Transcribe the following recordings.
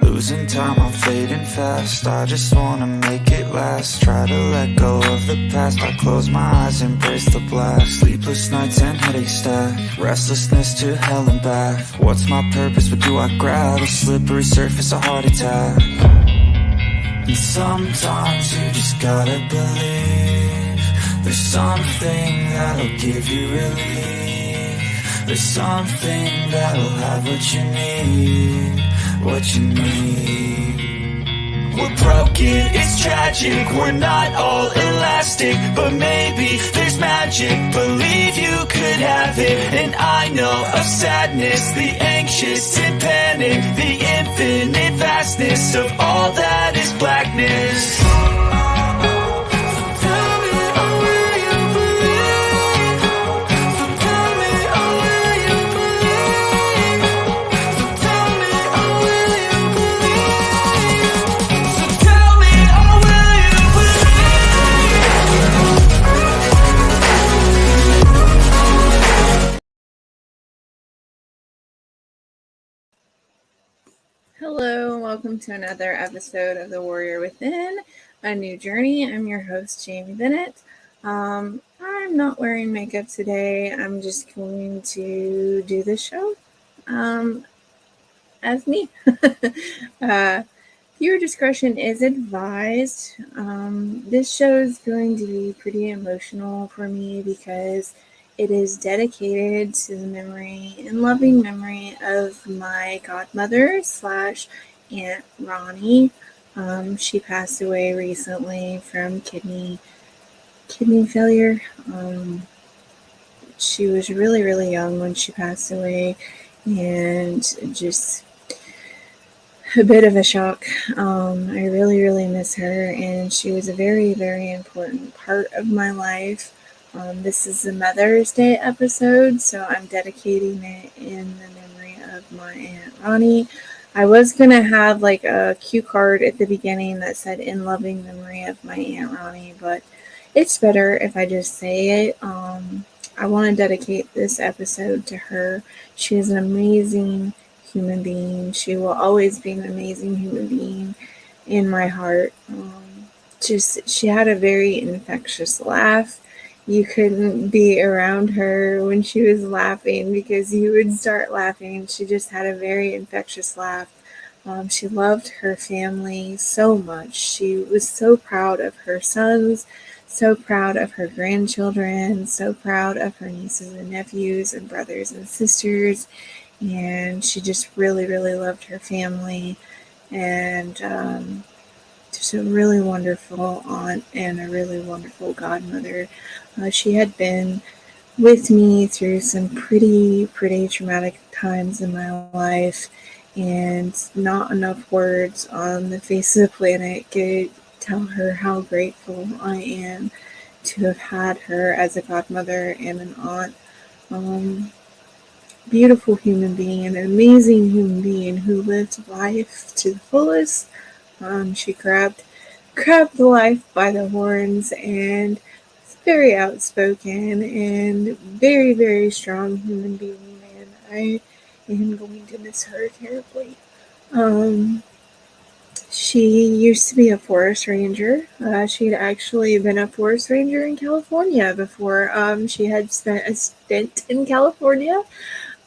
Losing time, I'm fading fast. I just wanna make it last. Try to let go of the past. I close my eyes, embrace the blast. Sleepless nights and headache stack. Restlessness to hell and back. What's my purpose? What do I grab? A slippery surface, a heart attack. And sometimes you just gotta believe there's something that'll give you relief. There's something that'll have what you need. What you need. We're broken, it's tragic. We're not all elastic, but maybe there's magic. Believe you could have it. And I know of sadness, the anxious and panic, the infinite vastness of all that is blackness. Hello, and welcome to another episode of The Warrior Within, a new journey. I'm your host, Jaime Bennett. I'm not wearing makeup today. I'm just going to do the show as me. Viewer discretion is advised. This show is going to be pretty emotional for me because it is dedicated to the memory and loving memory of my godmother / Aunt Ronnie. She passed away recently from kidney failure. She was really, really young when she passed away, and just a bit of a shock. I really, really miss her, and she was a very, very important part of my life. This is the Mother's Day episode, so I'm dedicating it in the memory of my Aunt Ronnie. I was going to have like a cue card at the beginning that said in loving memory of my Aunt Ronnie, but it's better if I just say it. I want to dedicate this episode to her. She is an amazing human being. She will always be an amazing human being in my heart. She had a very infectious laugh. You couldn't be around her when she was laughing because you would start laughing. She just had a very infectious laugh. She loved her family so much. She was so proud of her sons, so proud of her grandchildren, so proud of her nieces and nephews and brothers and sisters. And she just really, really loved her family. And just a really wonderful aunt and a really wonderful godmother. She had been with me through some pretty traumatic times in my life, and not enough words on the face of the planet could tell her how grateful I am to have had her as a godmother and an aunt. Beautiful human being, an amazing human being who lived life to the fullest. She grabbed life by the horns and was very outspoken and very, very strong human being, and I am going to miss her terribly. She used to be a forest ranger. She had actually been a forest ranger in California before. She had spent a stint in California.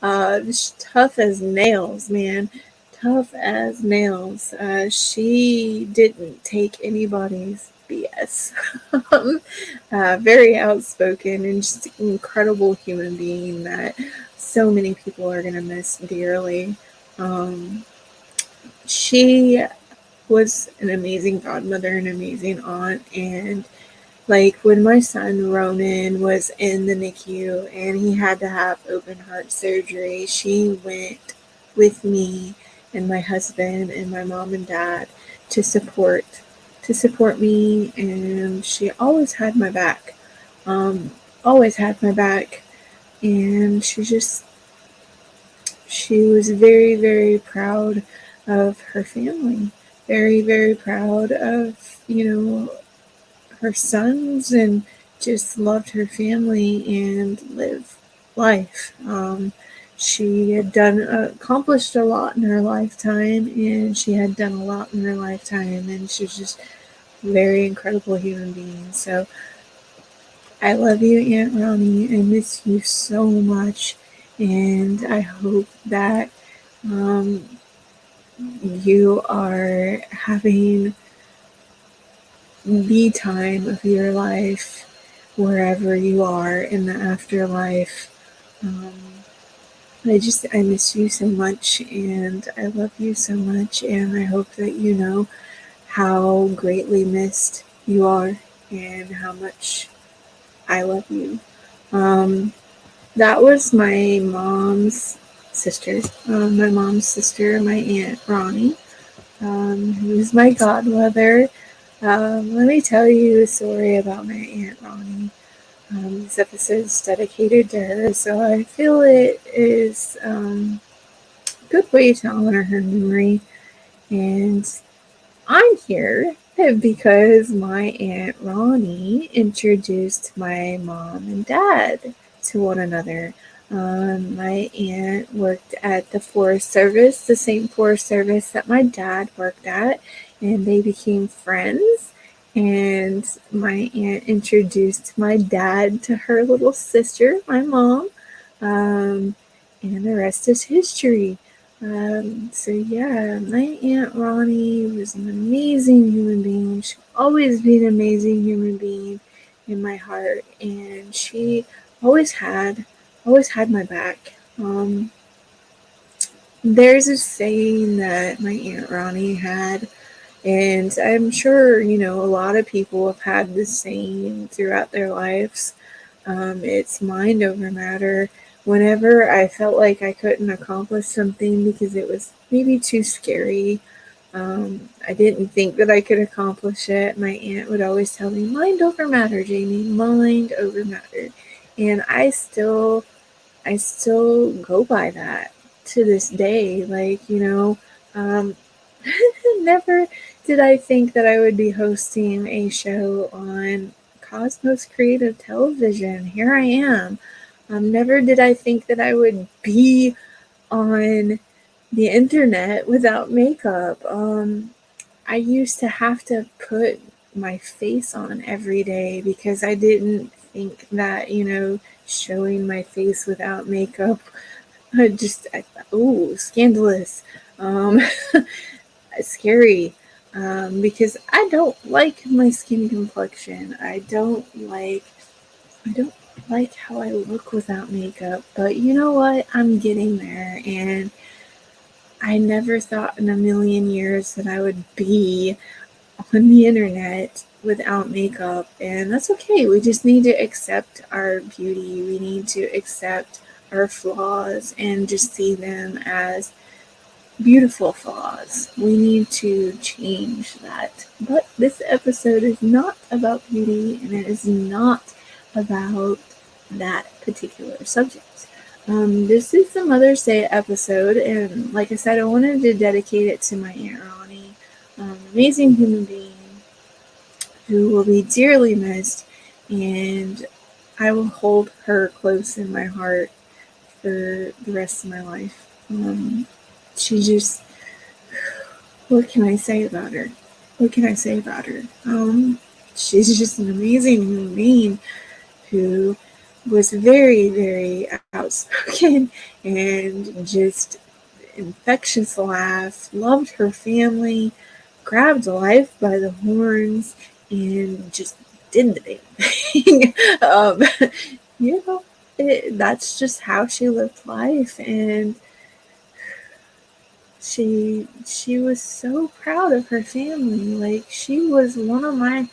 Tough as nails, man. Tough as nails. She didn't take anybody's BS. Very outspoken and just an incredible human being that so many people are going to miss dearly. She was an amazing godmother, an amazing aunt, and like when my son Ronan was in the NICU and he had to have open heart surgery, she went with me and my husband and my mom and dad to support me, and she always had my back. And she was very, very proud of her family, very, very proud of, her sons and just loved her family and lived life. She had accomplished a lot in her lifetime, and she had done a lot in her lifetime, and she was just a very incredible human being. So I love you, Aunt Ronnie. I miss you so much, and I hope that um, you are having the time of your life wherever you are in the afterlife. Um, I miss you so much, and I love you so much, and I hope that you know how greatly missed you are and how much I love you. Um, that was my mom's sister. My mom's sister, my Aunt Ronnie, who's my godmother. Let me tell you a story about my Aunt Ronnie. This episode is dedicated to her, so I feel it is a good way to honor her memory. And I'm here because my Aunt Ronnie introduced my mom and dad to one another. My aunt worked at the Forest Service, the same Forest Service that my dad worked at, and they became friends. And my aunt introduced my dad to her little sister, my mom, um, and the rest is history. So yeah, my Aunt Ronnie was an amazing human being. She'll always be an amazing human being in my heart, and she always had, always had my back. There's a saying that my Aunt Ronnie had, and I'm sure, you know, a lot of people have had this saying throughout their lives. It's mind over matter. Whenever I felt like I couldn't accomplish something because it was maybe too scary, I didn't think that I could accomplish it, my aunt would always tell me, mind over matter, Jamie, mind over matter. And I still go by that to this day. Like, you know, um, never did I think that I would be hosting a show on Cosmos Creative Television. Here I am. Never did I think that I would be on the internet without makeup. I used to have to put my face on every day because I didn't think that, you know, showing my face without makeup, I thought, ooh, scandalous. Um, scary, because I don't like my skin complexion. I don't like how I look without makeup. But you know what? I'm getting there, and I never thought in a million years that I would be on the internet without makeup, and that's okay. We just need to accept our beauty. We need to accept our flaws and just see them as beautiful flaws. We need to change that. But this episode is not about beauty, and it is not about that particular subject. This is the Mother's Day episode, and like I said, I wanted to dedicate it to my Aunt Ronnie, amazing human being who will be dearly missed, and I will hold her close in my heart for the rest of my life. She just, what can I say about her? What can I say about her? She's just an amazing human being who was very, very outspoken and just infectious laugh, loved her family, grabbed life by the horns, and just did the damn thing. You know, that's just how she lived life, and she was so proud of her family. Like, she was one of my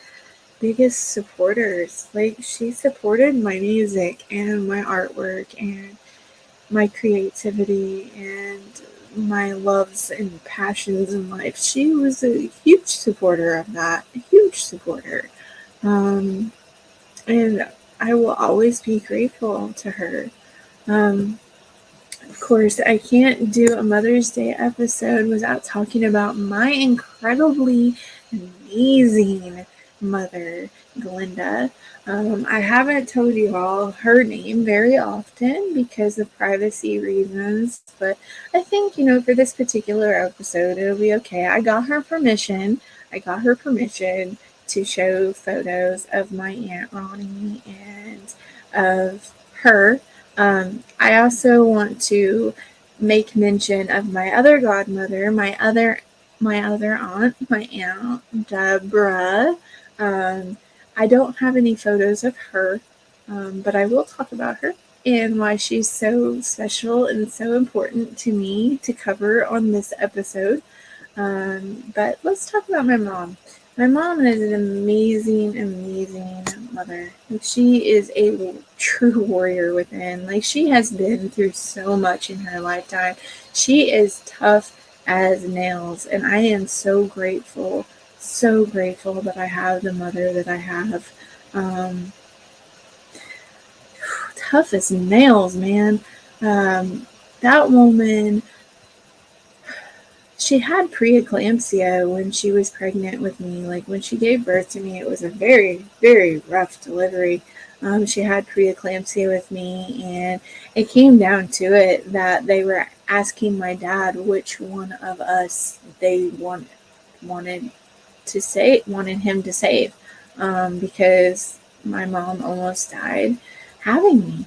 biggest supporters. Like, she supported my music and my artwork and my creativity and my loves and passions in life. She was a huge supporter of that, a huge supporter. Um, and I will always be grateful to her. Um, of course, I can't do a Mother's Day episode without talking about my incredibly amazing godmother, Glinda. I haven't told you all her name very often because of privacy reasons, but I think, for this particular episode, it'll be okay. I got her permission. I got her permission to show photos of my Aunt Ronnie and of her. I also want to make mention of my other godmother, my other aunt, my Aunt Deborah. Um, I don't have any photos of her, but I will talk about her and why she's so special and so important to me to cover on this episode. But let's talk about my mom. My mom is an amazing, amazing mother. She is a true warrior within. Like, she has been through so much in her lifetime. She is tough as nails, and I am so grateful that I have the mother that I have. Um, Tough as nails, man. That woman, she had preeclampsia when she was pregnant with me. Like, when she gave birth to me, it was a very, very rough delivery. She had preeclampsia with me, and it came down to it that they were asking my dad which one of us they wanted wanted him to save, because my mom almost died having me.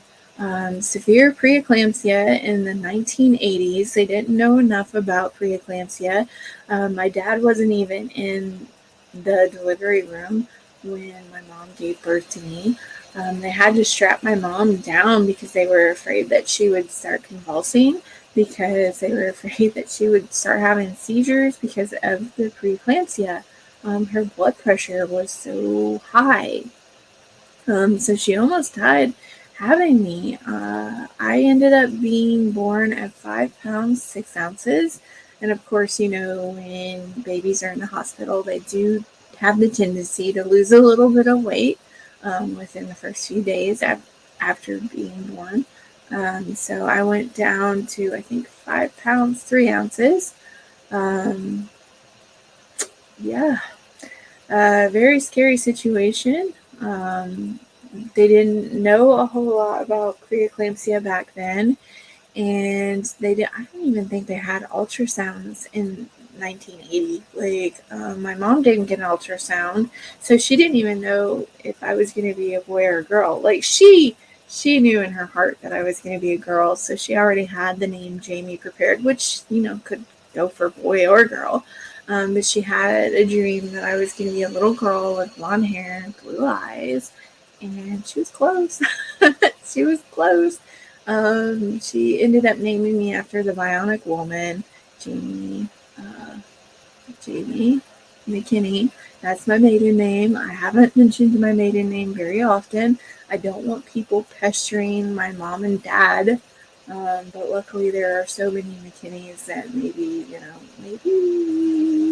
Severe preeclampsia in the 1980s. They didn't know enough about preeclampsia. My dad wasn't even in the delivery room when my mom gave birth to me. They had to strap my mom down because they were afraid that she would start convulsing, because they were afraid that she would start having seizures because of the preeclampsia. Her blood pressure was so high. So she almost died having me. I ended up being born at 5 pounds, 6 ounces. And of course, when babies are in the hospital, they do have the tendency to lose a little bit of weight within the first few days after being born. So I went down to, I think, 5 pounds, 3 ounces. Yeah, very scary situation. They didn't know a whole lot about preeclampsia back then, and I don't even think they had ultrasounds in 1980. Like, my mom didn't get an ultrasound, so she didn't even know if I was going to be a boy or a girl. Like, she knew in her heart that I was going to be a girl, so she already had the name Jaime prepared, which could go for boy or girl. But she had a dream that I was going to be a little girl with blonde hair and blue eyes, and she was close. She was close. She ended up naming me after the Bionic Woman, Jamie, Jamie McKinney. That's my maiden name. I haven't mentioned my maiden name very often. I don't want people pestering my mom and dad. But luckily there are so many McKinneys that maybe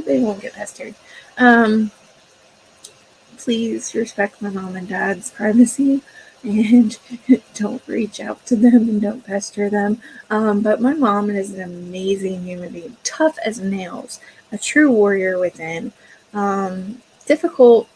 they won't get pestered. Please respect my mom and dad's privacy and don't reach out to them and don't pester them. But my mom is an amazing human being, tough as nails, a true warrior within. Difficult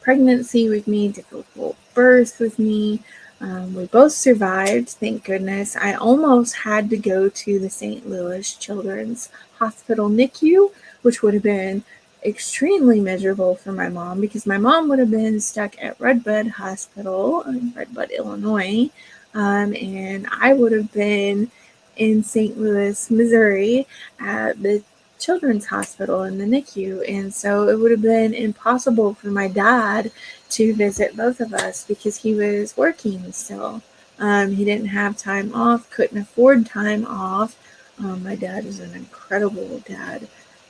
pregnancy with me, difficult birth with me. We both survived, thank goodness. I almost had to go to the St. Louis Children's Hospital NICU, which would have been extremely miserable for my mom, because my mom would have been stuck at Redbud Hospital in Redbud, Illinois, and I would have been in St. Louis, Missouri at the Children's Hospital in the NICU, and so it would have been impossible for my dad to visit both of us because he was working still. He didn't have time off, couldn't afford time off. My dad is an incredible dad.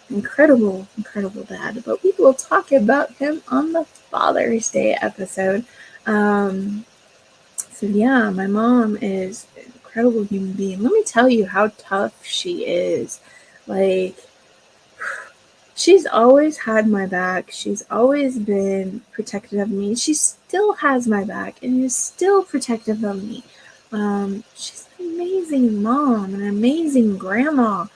Incredible dad. But we will talk about him on the Father's Day episode. So yeah, my mom is an incredible human being. Let me tell you how tough she is. Like, she's always had my back. She's always been protective of me. She still has my back and is still protective of me. She's an amazing mom, an amazing grandma.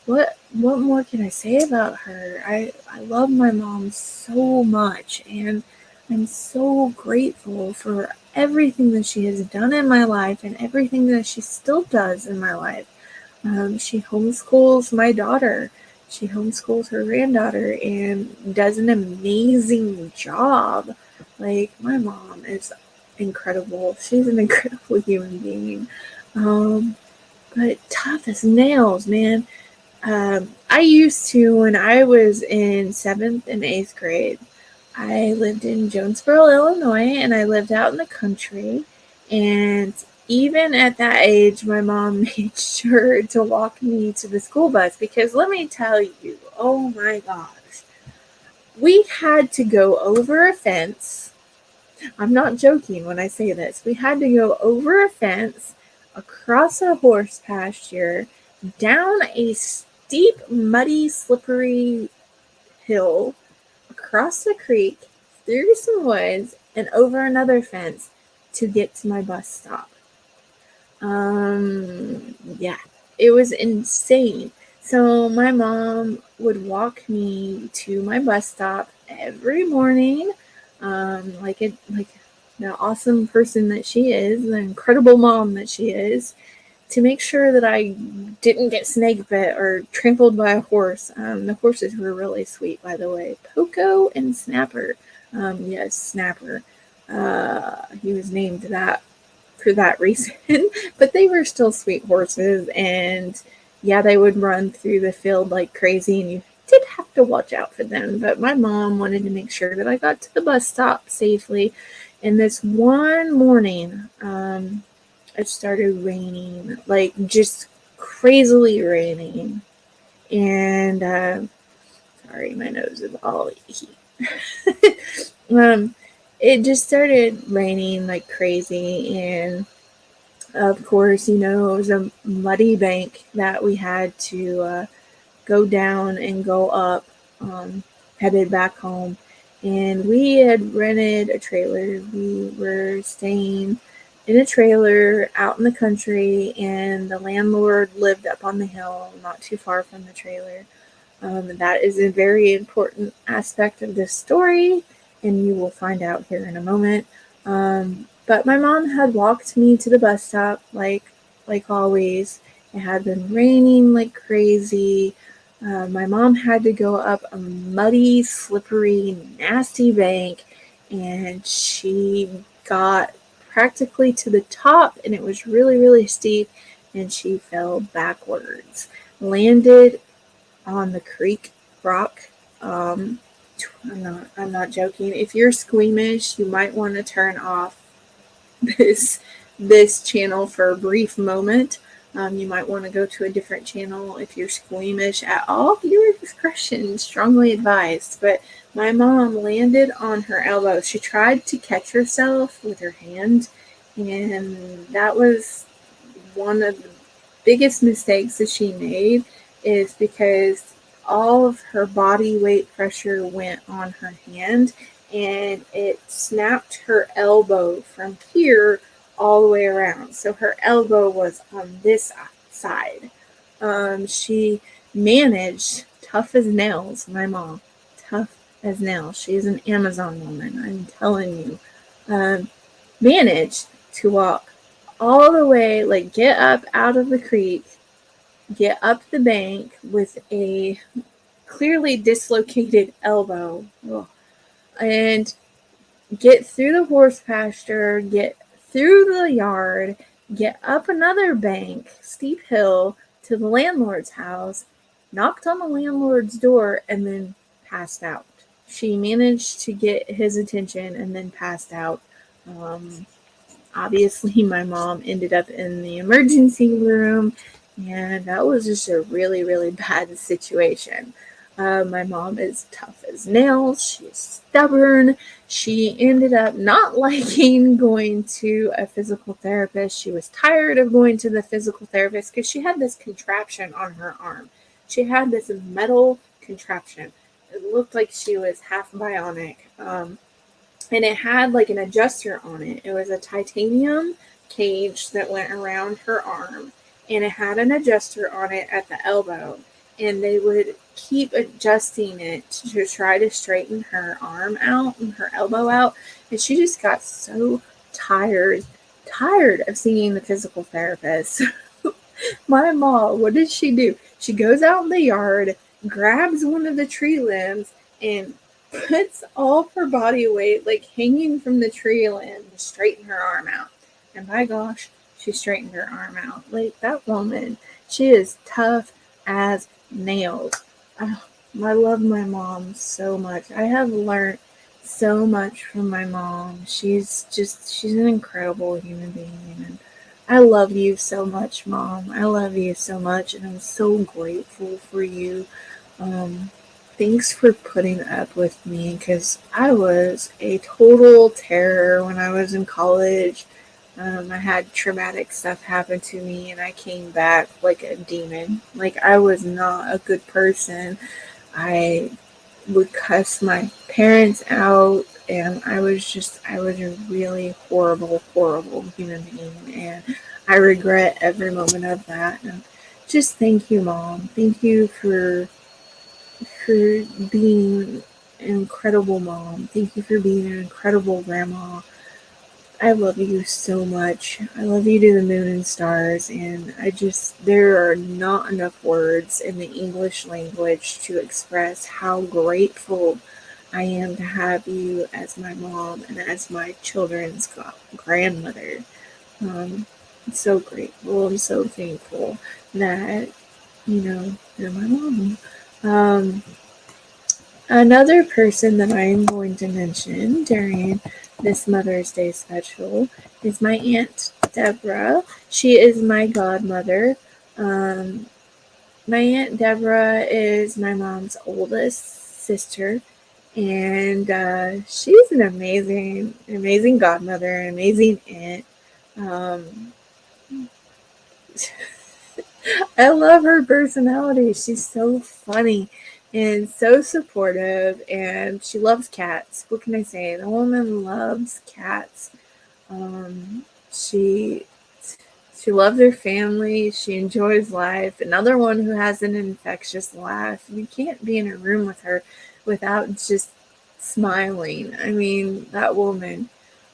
what more can I say about her? I love my mom so much, and I'm so grateful for everything that she has done in my life and everything that she still does in my life. She homeschools my daughter. She homeschools her granddaughter and does an amazing job. Like, my mom is incredible. She's an incredible human being. Um, but tough as nails, man. I used to, when I was in 7th and 8th grade, I lived in Jonesboro, Illinois, and I lived out in the country. And even at that age, my mom made sure to walk me to the school bus because let me tell you, oh my gosh, we had to go over a fence. I'm not joking when I say this. We had to go over a fence, across a horse pasture, down a steep, muddy, slippery hill, across the creek, through some woods, and over another fence to get to my bus stop. Yeah, it was insane. So my mom would walk me to my bus stop every morning, like the awesome person that she is, the incredible mom that she is, to make sure that I didn't get snake bit or trampled by a horse. The horses were really sweet, by the way. Poco and Snapper. Yes, Snapper. He was named that for that reason, but they were still sweet horses, and yeah, they would run through the field like crazy, and you did have to watch out for them. But my mom wanted to make sure that I got to the bus stop safely. And this one morning, it started raining, like just crazily raining. And sorry, my nose is all itchy. um, it just started raining like crazy, and of course, it was a muddy bank that we had to go down and go up, headed back home. And we had rented a trailer. We were staying in a trailer out in the country, and the landlord lived up on the hill, not too far from the trailer. That is a very important aspect of this story, and you will find out here in a moment. But my mom had walked me to the bus stop, like always. It had been raining like crazy. My mom had to go up a muddy, slippery, nasty bank, and she got practically to the top, and it was really, really steep, and she fell backwards, landed on the creek rock. I'm not joking. If you're squeamish, you might want to turn off this this channel for a brief moment. You might want to go to a different channel if you're squeamish at all. Your discretion strongly advised. But my mom landed on her elbow. She tried to catch herself with her hand, and that was one of the biggest mistakes that she made, is because all of her body weight pressure went on her hand, and it snapped her elbow from here all the way around. So her elbow was on this side. She managed, tough as nails, my mom, tough as nails. She's an Amazon woman, I'm telling you. Managed to walk all the way, like get up out of the creek, get up the bank with a clearly dislocated elbow. Ugh. And get through the horse pasture, get through the yard, get up another bank, steep hill, to the landlord's house, knocked on the landlord's door, and then passed out. She managed to get his attention and then passed out. Obviously, my mom ended up in the emergency room, and that was just a really, really bad situation. My mom is tough as nails. She's stubborn. She ended up not liking going to a physical therapist. She was tired of going to the physical therapist because she had this contraption on her arm. She had this metal contraption. It looked like she was half bionic. And it had like an adjuster on it. It was a titanium cage that went around her arm, and it had an adjuster on it at the elbow. and they would keep adjusting it to try to straighten her arm out and her elbow out. And she just got so tired of seeing the physical therapist. My mom, what did she do? She goes out in the yard, grabs one of the tree limbs, and puts all of her body weight like hanging from the tree limb to straighten her arm out. And by gosh, she straightened her arm out. Like that woman, she is tough as nails. I love my mom so much. I have learned so much from my mom. She's an incredible human being. And I love you so much, Mom. I love you so much, and I'm so grateful for you. Um, Thanks for putting up with me because I was a total terror when I was in college. I had traumatic stuff happen to me, and I came back like a demon. Like, I was not a good person. I would cuss my parents out, and I was a really horrible human being, and I regret every moment of that. And just thank you, Mom. Thank you for being an incredible mom. Thank you for being an incredible grandma. I love you so much. I love you to the moon and stars, and there are not enough words in the English language to express how grateful I am to have you as my mom and as my children's grandmother. I'm so grateful. I'm so thankful that, you're my mom. Um, Another person that I am going to mention during this Mother's Day special is my Aunt Deborah. She is my godmother. Um, my Aunt Deborah is my mom's oldest sister, and she's an amazing godmother, an amazing aunt. Um, I love her personality. She's so funny and so supportive, and she loves cats. What can I say? The woman loves cats. Um, she she loves her family. She enjoys life. Another one who has an infectious laugh. You can't be in a room with her without just smiling. I mean, that woman.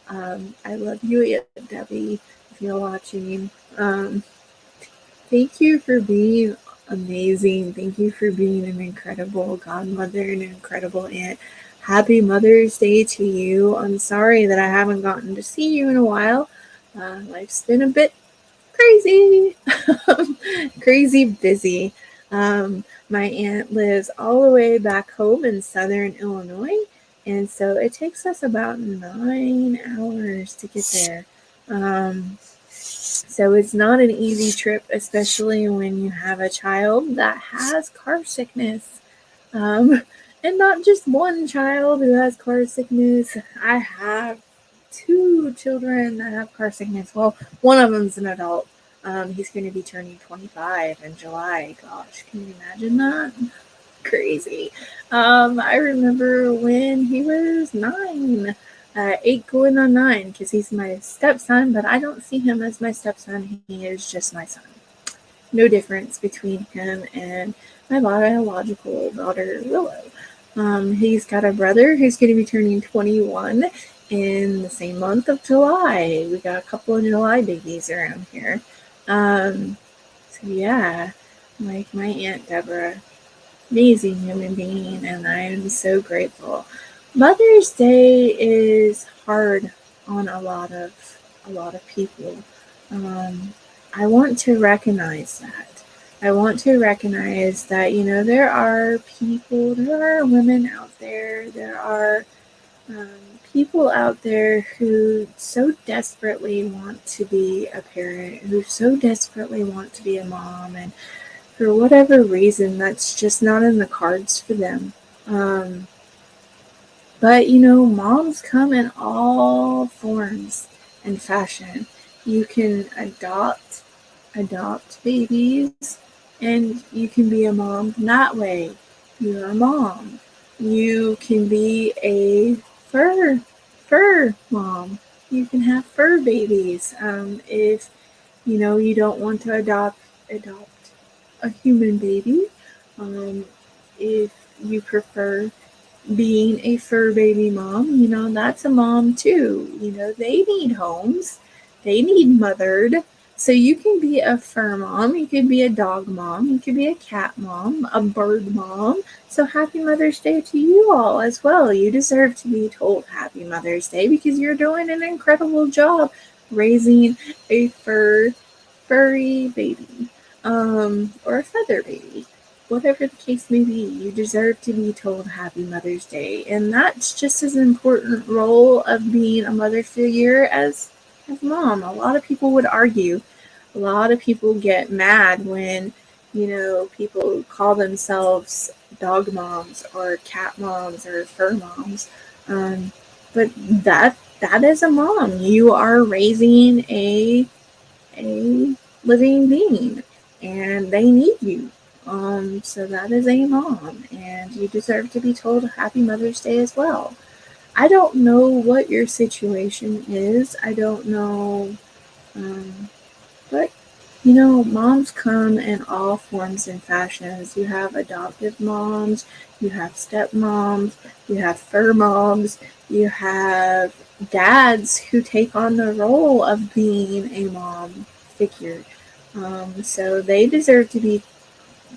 I love you, Aunt Debbie, if you're watching. Thank you for being amazing. Thank you for being an incredible godmother and an incredible aunt. Happy Mother's Day to you. I'm sorry that I haven't gotten to see you in a while. Life's been a bit crazy, crazy busy. My aunt lives all the way back home in southern Illinois, and so it takes us about 9 hours to get there. So it's not an easy trip, especially when you have a child that has car sickness. Um, and not just one child who has car sickness. I have two children that have car sickness. Well, one of them's an adult. He's going to be turning 25 in July. Gosh, can you imagine that? Crazy. I remember when he was 9, 8 going on 9, because he's my stepson, but I don't see him as my stepson. He is just my son. No difference between him and my biological daughter, Willow. He's got a brother who's going to be turning 21 in the same month of July. We got a couple of July babies around here. So yeah, like my Aunt Deborah, amazing human being, and I am so grateful. Mother's Day is hard on a lot of people. Um, I want to recognize that. I want to recognize that, there are people, there are women out there are um, people out there who so desperately want to be a parent, who so desperately want to be a mom, and for whatever reason, that's just not in the cards for them. Um, but moms come in all forms and fashion. You can adopt babies, and you can be a mom that way. You're a mom. You can be a fur mom. You can have fur babies. If you don't want to adopt a human baby. If you prefer being a fur baby mom, that's a mom too. They need homes, they need mothered. So you can be a fur mom, you could be a dog mom, you could be a cat mom, a bird mom. So happy Mother's Day to you all as well. You deserve to be told happy Mother's Day because you're doing an incredible job raising a furry baby, or a feather baby. Whatever the case may be, you deserve to be told Happy Mother's Day. And that's just as important role of being a mother figure as mom. A lot of people would argue. A lot of people get mad when, people call themselves dog moms or cat moms or fur moms. But that is a mom. You are raising a living being, and they need you. So that is a mom, and you deserve to be told Happy Mother's Day as well. I don't know what your situation is. I don't know, but moms come in all forms and fashions. You have adoptive moms, you have stepmoms, you have fur moms, you have dads who take on the role of being a mom figure. So they deserve to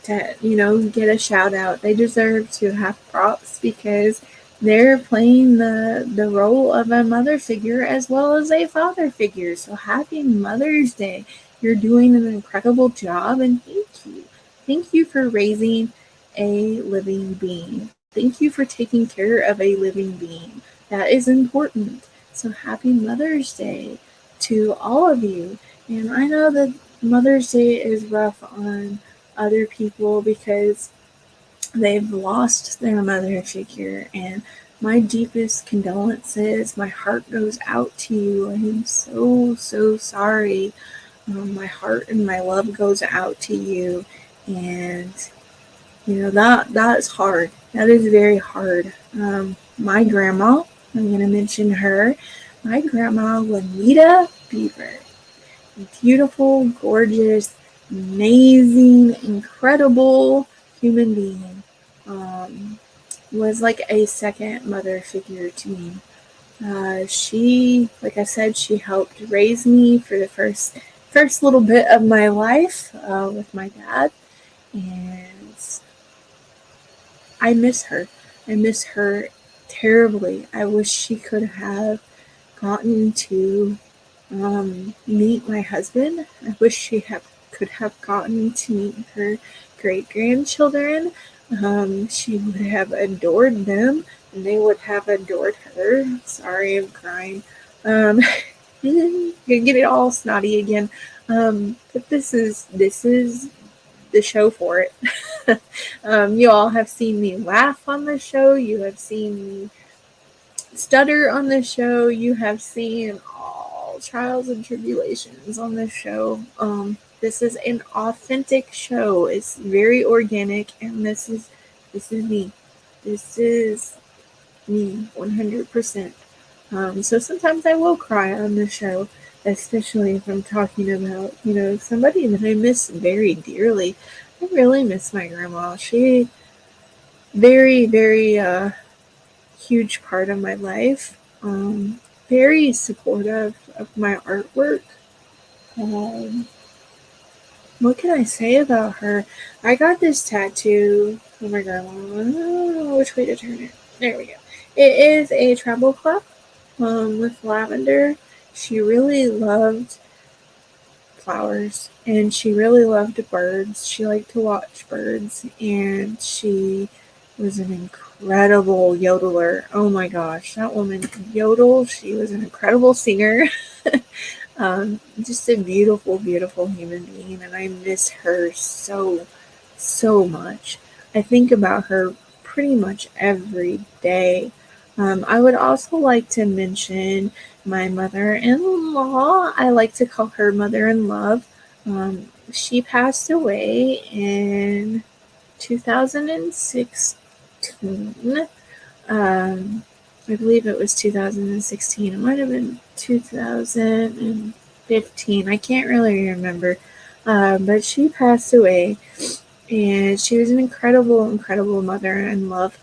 get a shout out. They deserve to have props because they're playing the role of a mother figure as well as a father figure. So happy Mother's Day. You're doing an incredible job, and thank you. Thank you for raising a living being. Thank you for taking care of a living being. That is important. So happy Mother's Day to all of you. And I know that Mother's Day is rough on other people because they've lost their mother figure, and my deepest condolences. My heart goes out to you. I am so sorry. My heart and my love goes out to you, and that is hard. That is very hard. My grandma, I'm going to mention her. My grandma, Juanita Beaver, beautiful, gorgeous, amazing, incredible human being, was like a second mother figure to me. She, like I said, she helped raise me for the first little bit of my life with my dad, and I miss her. I miss her terribly. I wish she could have gotten to meet my husband. I wish could have gotten to meet her great grandchildren. She would have adored them, and they would have adored her. Sorry, I'm crying. Gonna get it all snotty again. But this is the show for it. You all have seen me laugh on the show. You have seen me stutter on the show. You have seen all trials and tribulations on this show. This is an authentic show. It's very organic, and this is me. This is me 100%. So sometimes I will cry on the show, especially if I'm talking about, somebody that I miss very dearly. I really miss my grandma. She very, very huge part of my life. Very supportive of my artwork. What can I say about her? I got this tattoo from my grandma. I don't know which way to turn it. There we go. It is a treble clef with lavender. She really loved flowers, and she really loved birds. She liked to watch birds, and she was an incredible yodeler. Oh my gosh, that woman could yodel. She was an incredible singer. Just a beautiful, beautiful human being, and I miss her so much. I think about her pretty much every day. I would also like to mention my mother-in-law. I like to call her mother-in-love. She passed away in 2016. I believe it was 2016. It might have been 2015. I can't really remember. But she passed away. And she was an incredible, incredible mother and love.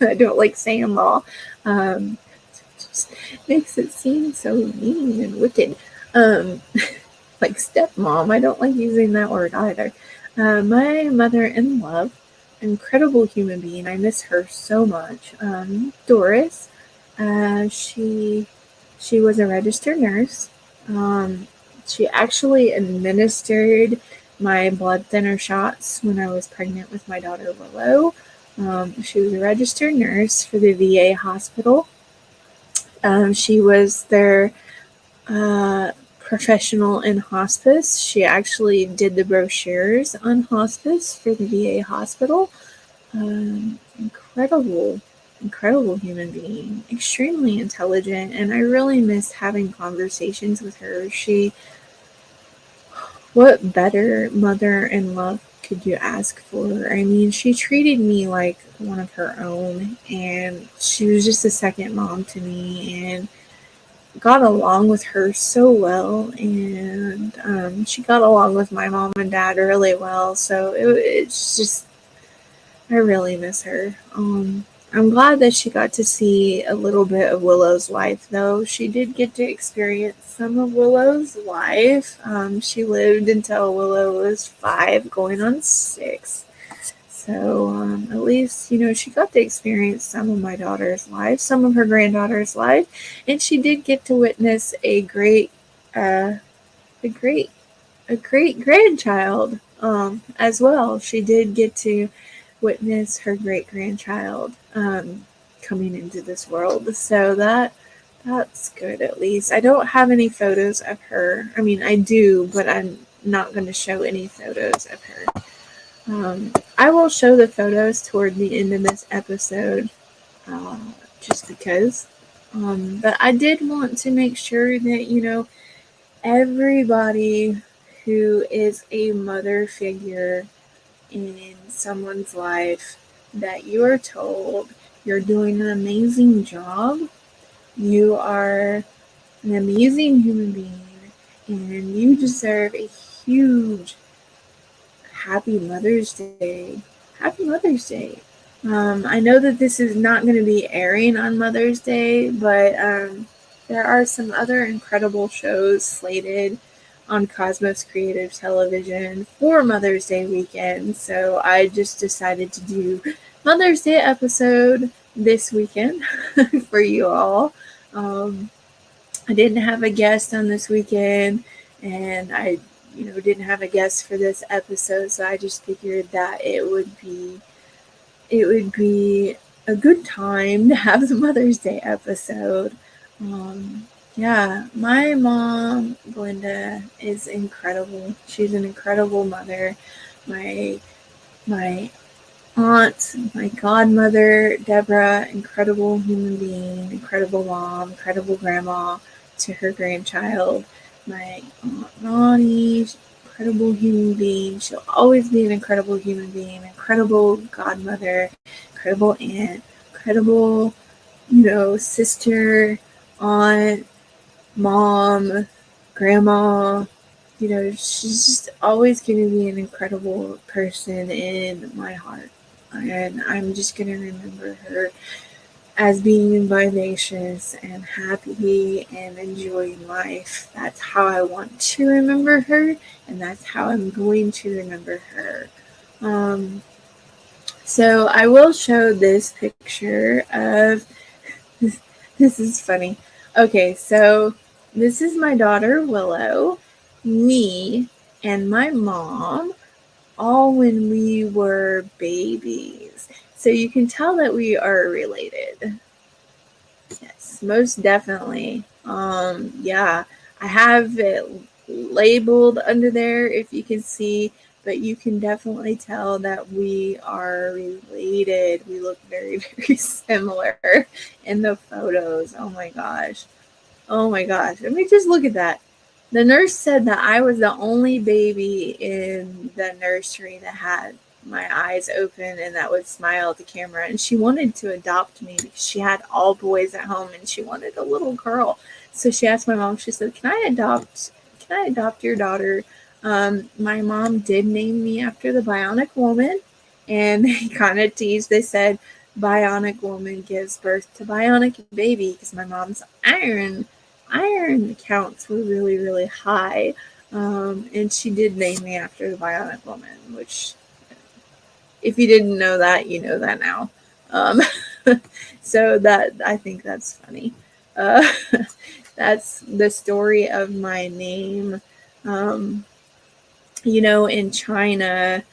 I don't like saying law. Um, just makes it seem so mean and wicked. Um, like stepmom. I don't like using that word either. My mother in love, incredible human being. I miss her so much. Doris, she was a registered nurse. Um, she actually administered my blood thinner shots when I was pregnant with my daughter Willow. She was a registered nurse for the VA hospital. She was their professional in hospice. She actually did the brochures on hospice for the VA hospital. Incredible, incredible human being, extremely intelligent, and I really miss having conversations with her. What better mother in love could you ask for? I mean, she treated me like one of her own, and she was just a second mom to me, and got along with her so well, and she got along with my mom and dad really well. So it's just, I really miss her. I'm glad that she got to see a little bit of Willow's life, though. She did get to experience some of Willow's life. She lived until Willow was 5, going on 6. So at least, she got to experience some of my daughter's life, some of her granddaughter's life, and she did get to witness uh, a great, a great grandchild as well. She did get to witness her great grandchild coming into this world. So that's good. At least I don't have any photos of her. I mean, I do, but I'm not going to show any photos of her. I will show the photos toward the end of this episode, uh, just because. But I did want to make sure that, everybody who is a mother figure in someone's life, that you are told you're doing an amazing job, you are an amazing human being, and you deserve a huge Happy Mother's Day. Happy Mother's Day. I know that this is not going to be airing on Mother's Day, but there are some other incredible shows slated on Cosmos Creative Television for Mother's Day weekend. So I just decided to do Mother's Day episode this weekend for you all. I didn't have a guest on this weekend, and I didn't have a guest for this episode, so I just figured that it would be a good time to have the Mother's Day episode. Yeah, my mom, Glenda, is incredible. She's an incredible mother. My aunt, my godmother, Deborah, incredible human being, incredible mom, incredible grandma to her grandchild. My aunt Ronnie, incredible human being. She'll always be an incredible human being, incredible godmother, incredible aunt, incredible, sister, aunt, mom, grandma. She's just always going to be an incredible person in my heart. And I'm just going to remember her as being vivacious and happy and enjoying life. That's how I want to remember her, and that's how I'm going to remember her. So I will show this picture of, this is funny. Okay, so this is my daughter Willow, me, and my mom, all when we were babies. So you can tell that we are related. Yes, most definitely. Yeah, I have it labeled under there if you can see, but you can definitely tell that we are related. We look very, very similar in the photos. Oh my gosh. Oh my gosh. Let me just look at that. The nurse said that I was the only baby in the nursery that had my eyes open and that would smile at the camera. And she wanted to adopt me because she had all boys at home and she wanted a little girl. So she asked my mom, she said, Can I adopt your daughter? My mom did name me after the Bionic Woman, and they kind of teased. They said Bionic Woman gives birth to Bionic Baby because my mom's iron counts were really, really high. And she did name me after the Bionic Woman, which, if you didn't know that, you know that now. Um, so that, I think that's funny. Uh, that's the story of my name. Um, in China,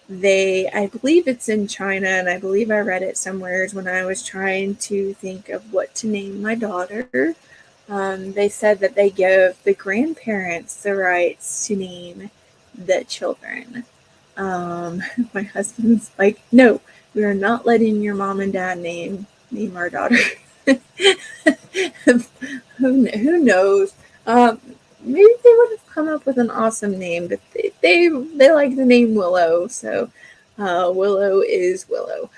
I believe it's in China, and I believe I read it somewhere when I was trying to think of what to name my daughter. They said that they give the grandparents the rights to name the children. My husband's like, no, we are not letting your mom and dad name our daughter. Who knows? Maybe they would have come up with an awesome name, but they like the name Willow, so Willow is Willow.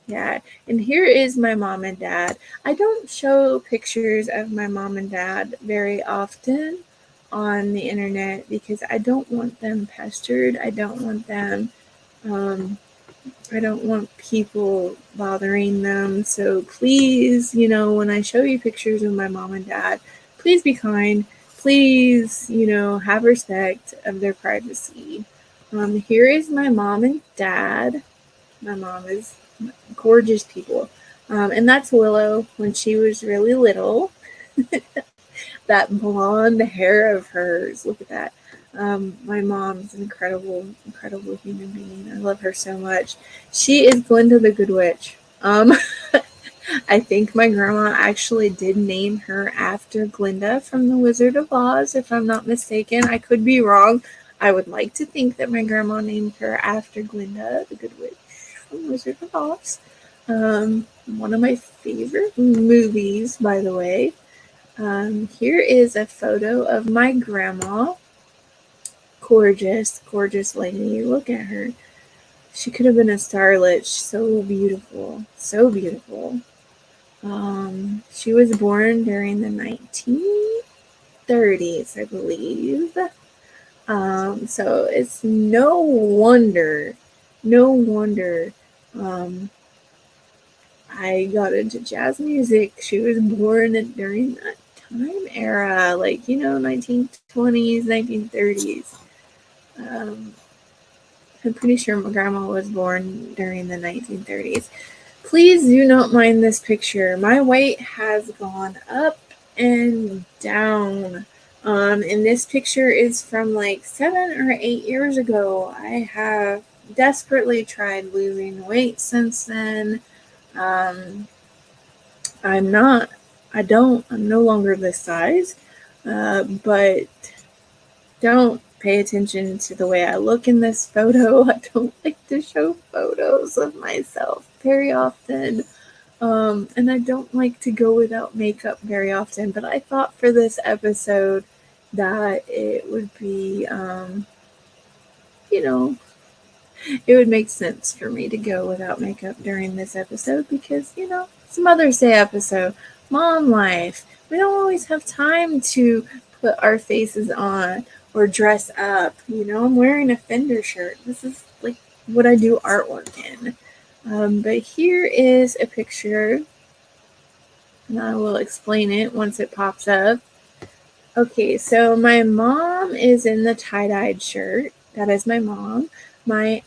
Yeah, and here is my mom and dad. I don't show pictures of my mom and dad very often on the internet because I don't want them pestered. I don't want them I don't want people bothering them. So please, when I show you pictures of my mom and dad, please be kind. Please, have respect of their privacy. Here is my mom and dad. My mom is gorgeous people. And that's Willow when she was really little. That blonde hair of hers. Look at that. My mom's an incredible, incredible human being. I love her so much. She is Glinda the Good Witch. I think my grandma actually did name her after Glinda from The Wizard of Oz, if I'm not mistaken. I could be wrong. I would like to think that my grandma named her after Glinda the Good Witch from Wizard of Oz. One of my favorite movies, by the way. Here is a photo of my grandma. Gorgeous, gorgeous lady. Look at her. She could have been a starlet. So beautiful. So beautiful. She was born during the 1930s, I believe. So it's no wonder I got into jazz music. She was born during that time era, 1920s, 1930s. I'm pretty sure my grandma was born during the 1930s. Please do not mind this picture. My weight has gone up and down. And this picture is from 7 or 8 years ago. I have desperately tried losing weight since then. I'm no longer this size, but don't pay attention to the way I look in this photo. I don't like to show photos of myself very often. And I don't like to go without makeup very often, but I thought for this episode that it would be, it would make sense for me to go without makeup during this episode because, it's Mother's Day episode, mom life. We don't always have time to put our faces on or dress up. I'm wearing a Fender shirt. This is what I do artwork in. But here is a picture, and I will explain it once it pops up. Okay, so my mom is in the tie-dyed shirt. That is my mom. My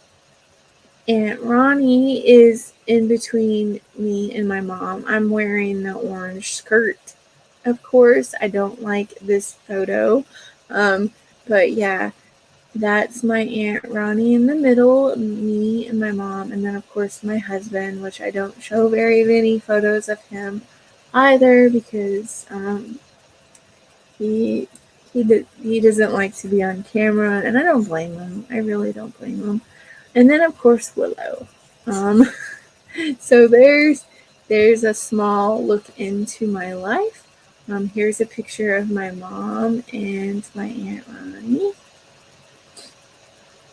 Aunt Ronnie is in between me and my mom. I'm wearing the orange skirt. Of course, I don't like this photo. But yeah, that's my Aunt Ronnie in the middle, me and my mom, and then of course my husband, which I don't show very many photos of him either because he doesn't like to be on camera, and I don't blame him. I really don't blame him. And then of course Willow. So there's a small look into my life. Here's a picture of my mom and my Aunt Ronnie.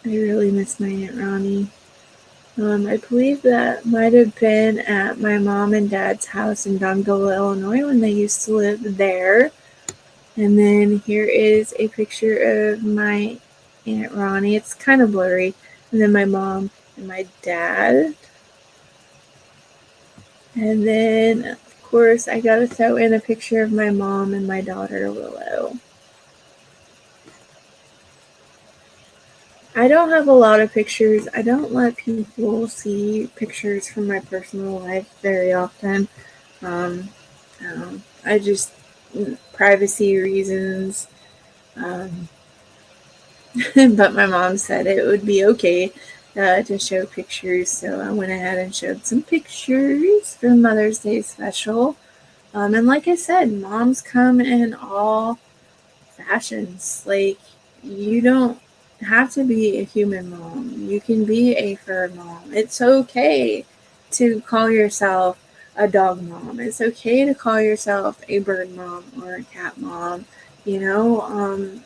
I really miss my Aunt Ronnie. I believe that might have been at my mom and dad's house in Dongola, Illinois when they used to live there. And then here is a picture of my Aunt Ronnie. It's kind of blurry. And then my mom and my dad. And then, of course, I gotta throw in a picture of my mom and my daughter, Willow. I don't have a lot of pictures. I don't let people see pictures from my personal life very often. Um, I just, privacy reasons. Um, but my mom said it would be okay to show pictures, so I went ahead and showed some pictures for Mother's Day special. And like I said, moms come in all fashions. Like, you don't have to be a human mom. You can be a fur mom. It's okay to call yourself a dog mom. It's okay to call yourself a bird mom or a cat mom. You know,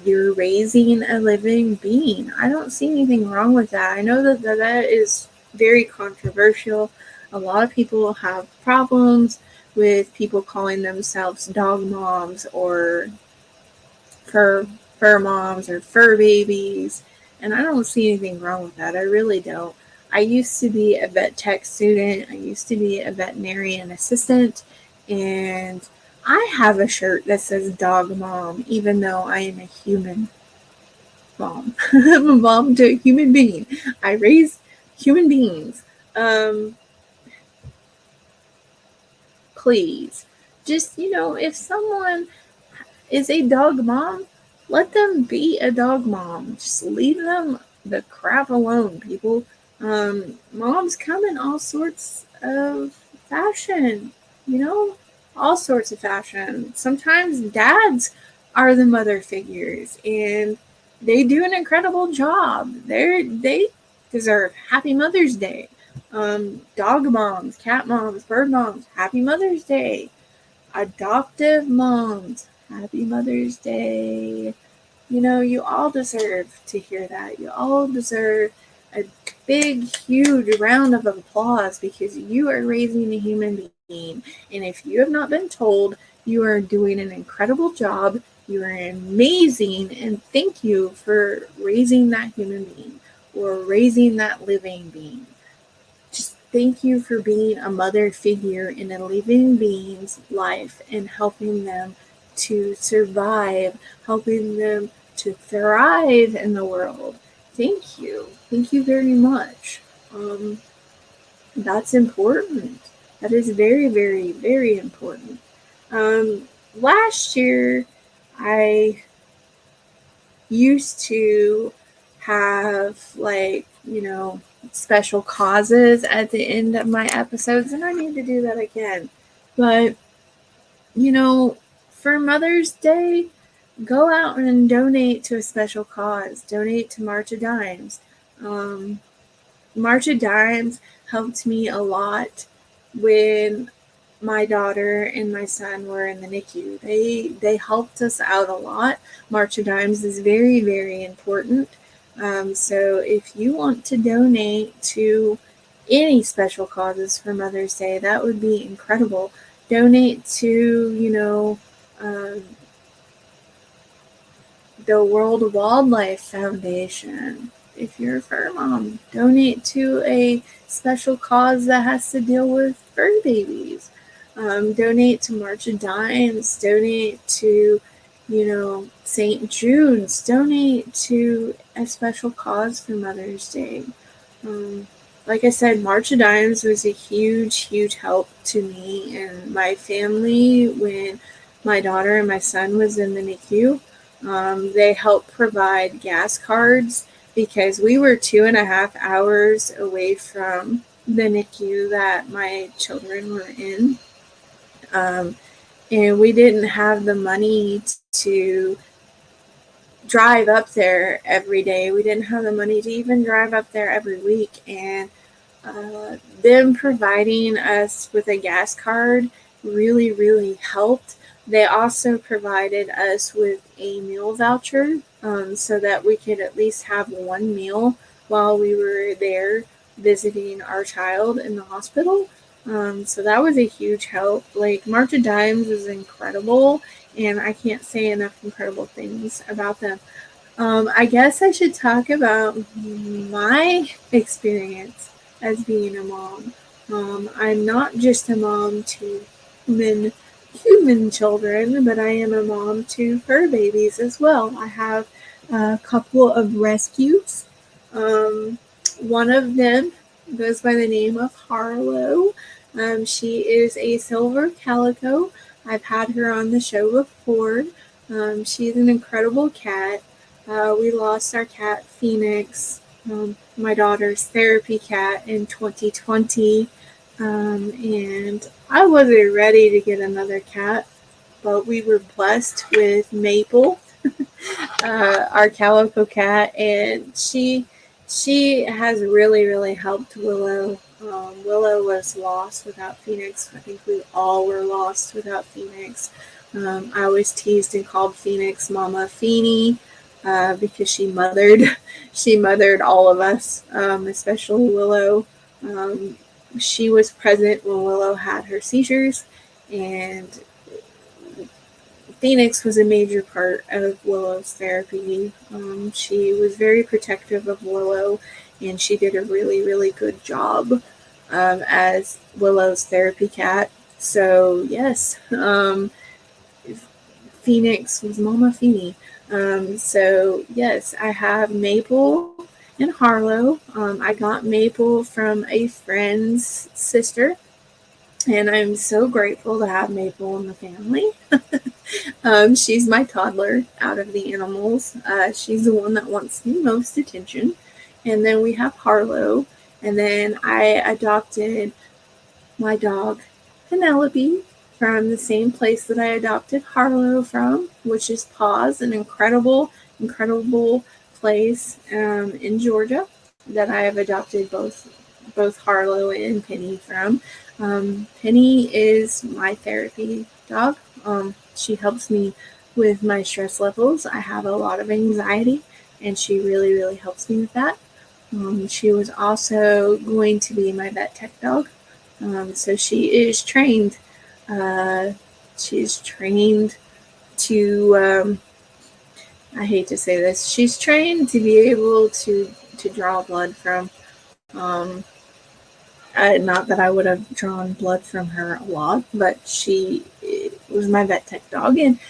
you're raising a living being. I don't see anything wrong with that. I know that is very controversial. A lot of people have problems with people calling themselves dog moms or fur fur moms or fur babies, and I don't see anything wrong with that. I really don't. I used to be a vet tech student. I used to be a veterinarian assistant, and I have a shirt that says dog mom, even though I am a human mom. I'm a mom to a human being. I raise human beings. Um, please, just, if someone is a dog mom, let them be a dog mom. Just leave them the crap alone, people. Moms come in all sorts of fashion, all sorts of fashion. Sometimes dads are the mother figures, and they do an incredible job. They deserve Happy Mother's Day. Dog moms, cat moms, bird moms, Happy Mother's Day. Adoptive moms, Happy Mother's Day. You all deserve to hear that. You all deserve a big, huge round of applause because you are raising a human being. And if you have not been told, you are doing an incredible job. You are amazing. And thank you for raising that human being or raising that living being. Just thank you for being a mother figure in a living being's life and helping them to survive, helping them to thrive in the world. Thank you. Thank you very much. That's important. That is very, very, very important. Last year, I used to have, like, special causes at the end of my episodes, and I need to do that again. But, for Mother's Day, go out and donate to a special cause. Donate to March of Dimes. March of Dimes helped me a lot when my daughter and my son were in the NICU. They helped us out a lot. March of Dimes is very, very important. So if you want to donate to any special causes for Mother's Day, that would be incredible. Donate to, the World Wildlife Foundation. If you're a fur mom, donate to a special cause that has to deal with fur babies. Donate to March of Dimes. Donate to, St. Jude's. Donate to a special cause for Mother's Day. Like I said, March of Dimes was a huge, huge help to me and my family when my daughter and my son was in the NICU. They helped provide gas cards because we were 2.5 hours away from the NICU that my children were in. And we didn't have the money to drive up there every day. We didn't have the money to even drive up there every week. And them providing us with a gas card really, really helped. They also provided us with a meal voucher so that we could at least have one meal while we were there visiting our child in the hospital. So that was a huge help. Like March of Dimes is incredible, and I can't say enough incredible things about them. I guess I should talk about my experience as being a mom. I'm not just a mom to human children, but I am a mom to fur babies as well. I have a couple of rescues. Um, One of them goes by the name of Harlow. She is a silver calico. I've had her on the show before. She's an incredible cat. We lost our cat Phoenix, my daughter's therapy cat, in 2020. And I wasn't ready to get another cat, but we were blessed with Maple, our calico cat, and she has really helped Willow. Willow was lost without Phoenix. I think we all were lost without Phoenix. I always teased and called Phoenix Mama Feeny because she mothered all of us, especially Willow. Um, she was present when Willow had her seizures, and Phoenix was a major part of Willow's therapy. She was very protective of Willow, and she did a really good job as Willow's therapy cat. So, yes, Phoenix was Mama Feeny. So, yes, I have Maple and Harlow. I got Maple from a friend's sister, and I'm so grateful to have Maple in the family. She's my toddler out of the animals. She's the one that wants the most attention. And then we have Harlow. And then I adopted my dog, Penelope, from the same place that I adopted Harlow from, which is Paws, an incredible place in Georgia that I have adopted both Harlow and Penny from. Penny is my therapy dog. She helps me with my stress levels. I have a lot of anxiety, and she really helps me with that. She was also going to be my vet tech dog. So she is trained. She's trained to, I hate to say this, she's trained to be able to draw blood from. Not that I would have drawn blood from her a lot, but she was my vet tech dog, and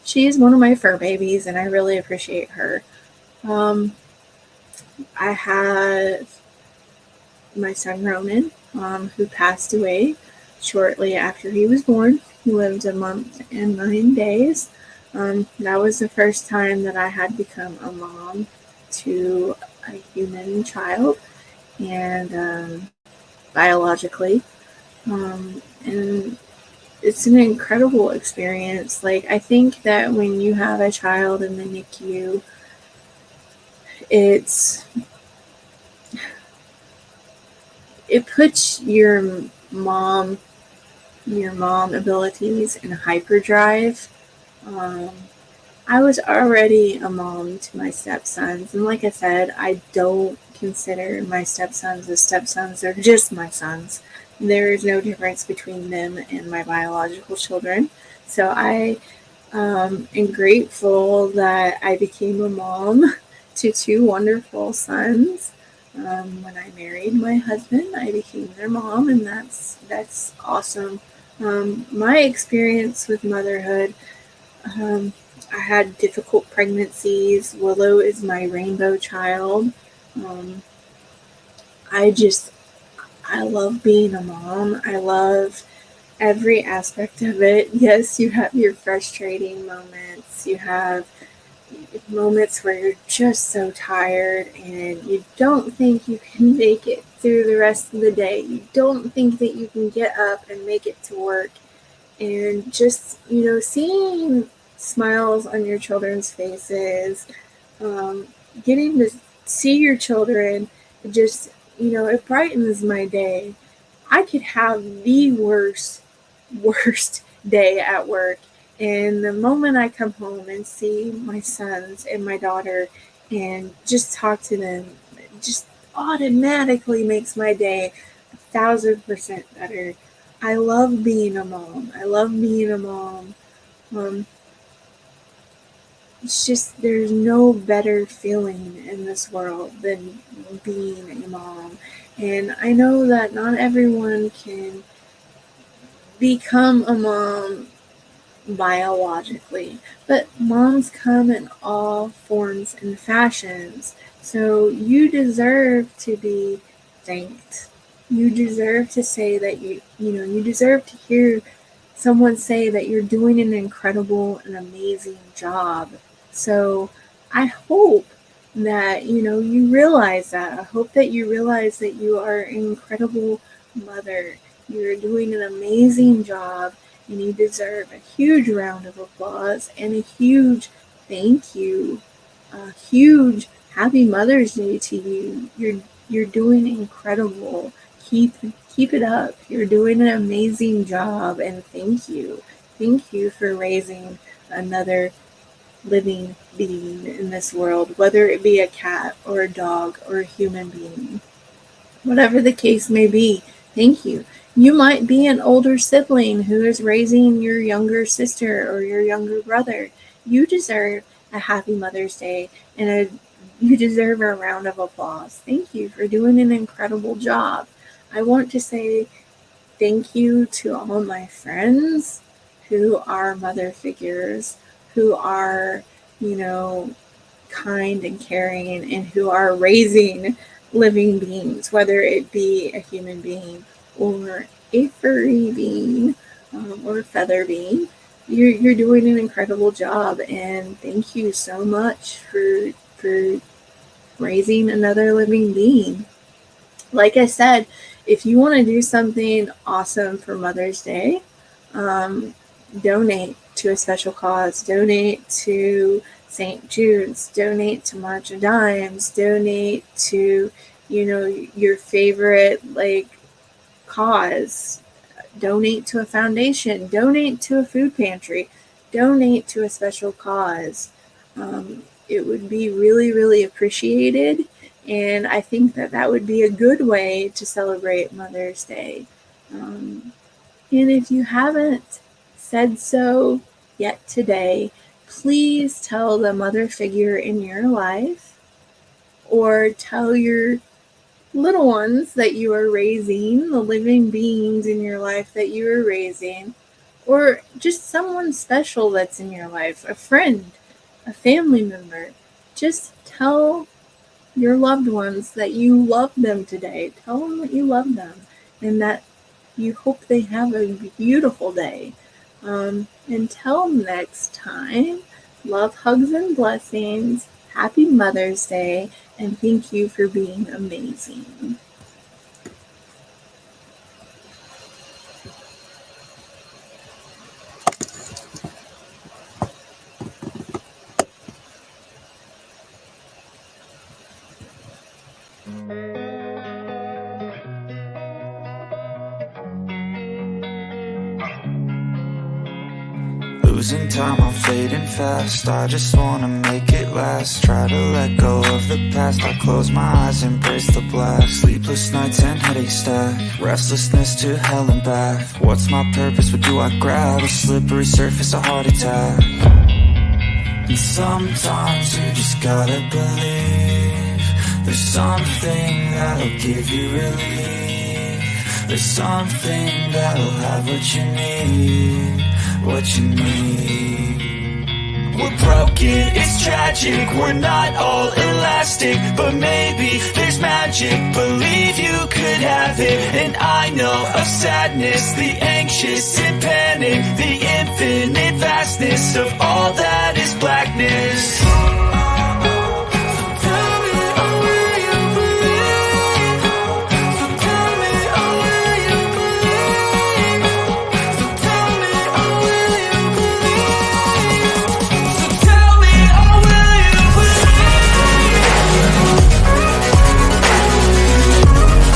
she is one of my fur babies, and I really appreciate her. Um, I have my son Ronan, who passed away shortly after he was born. He lived a month and 9 days. That was the first time that I had become a mom to a human child, and biologically. And it's an incredible experience. Like, I think that when you have a child in the NICU, it puts your mom abilities in hyperdrive. I was already a mom to my stepsons, and like I said, I don't consider my stepsons as stepsons. They're just my sons. There is no difference between them and my biological children. So I am grateful that I became a mom to two wonderful sons. When I married my husband, I became their mom, and that's awesome. My experience with motherhood, I had difficult pregnancies. Willow is my rainbow child. Um, I love being a mom. I love every aspect of it. Yes, you have your frustrating moments. You have moments where you're just so tired and you don't think you can make it through the rest of the day. You don't think that you can get up and make it to work. And just, seeing smiles on your children's faces, getting to see your children, just, it brightens my day. I could have the worst day at work, and the moment I come home and see my sons and my daughter and just talk to them, it just automatically makes my day 1,000% better. I love being a mom. I love being a mom. It's just, there's no better feeling in this world than being a mom. And I know that not everyone can become a mom biologically, but moms come in all forms and fashions. So you deserve to be thanked. You deserve to say that you deserve to hear someone say that you're doing an incredible and amazing job. So I hope that, you realize that. I hope that you realize that you are an incredible mother. You're doing an amazing job, and you deserve a huge round of applause and a huge thank you. A huge happy Mother's Day to you. You're doing incredible. Keep it up. You're doing an amazing job, and thank you. Thank you for raising another living being in this world, whether it be a cat or a dog or a human being. Whatever the case may be, thank you. You might be an older sibling who is raising your younger sister or your younger brother. You deserve a happy Mother's Day, and you deserve a round of applause. Thank you for doing an incredible job. I want to say thank you to all my friends who are mother figures, who are, kind and caring, and who are raising living beings, whether it be a human being or a furry being or a feather being. You're doing an incredible job, and thank you so much for raising another living being. Like I said, if you want to do something awesome for Mother's Day, donate to a special cause, donate to St. Jude's, donate to March of Dimes, donate to, your favorite, cause, donate to a foundation, donate to a food pantry, donate to a special cause. It would be really, really appreciated, and I think that would be a good way to celebrate Mother's Day. And if you haven't said so yet today, please tell the mother figure in your life, or tell your little ones that you are raising, the living beings in your life that you are raising, or just someone special that's in your life, a friend, a family member. Just tell your loved ones that you love them today. Tell them that you love them and that you hope they have a beautiful day. Until next time, love, hugs, and blessings. Happy Mother's Day, and thank you for being amazing. Losing time, I'm fading fast. I just wanna make it last. Try to let go of the past. I close my eyes, embrace the blast. Sleepless nights and headache stack. Restlessness to hell and back. What's my purpose? What do I grab? A slippery surface, a heart attack. And sometimes you just gotta believe there's something that'll give you relief. There's something that'll have what you need. What you need. We're broken, it's tragic. We're not all elastic, but maybe there's magic. Believe you could have it. And I know of sadness, the anxious and panic, the infinite vastness of all that is blackness.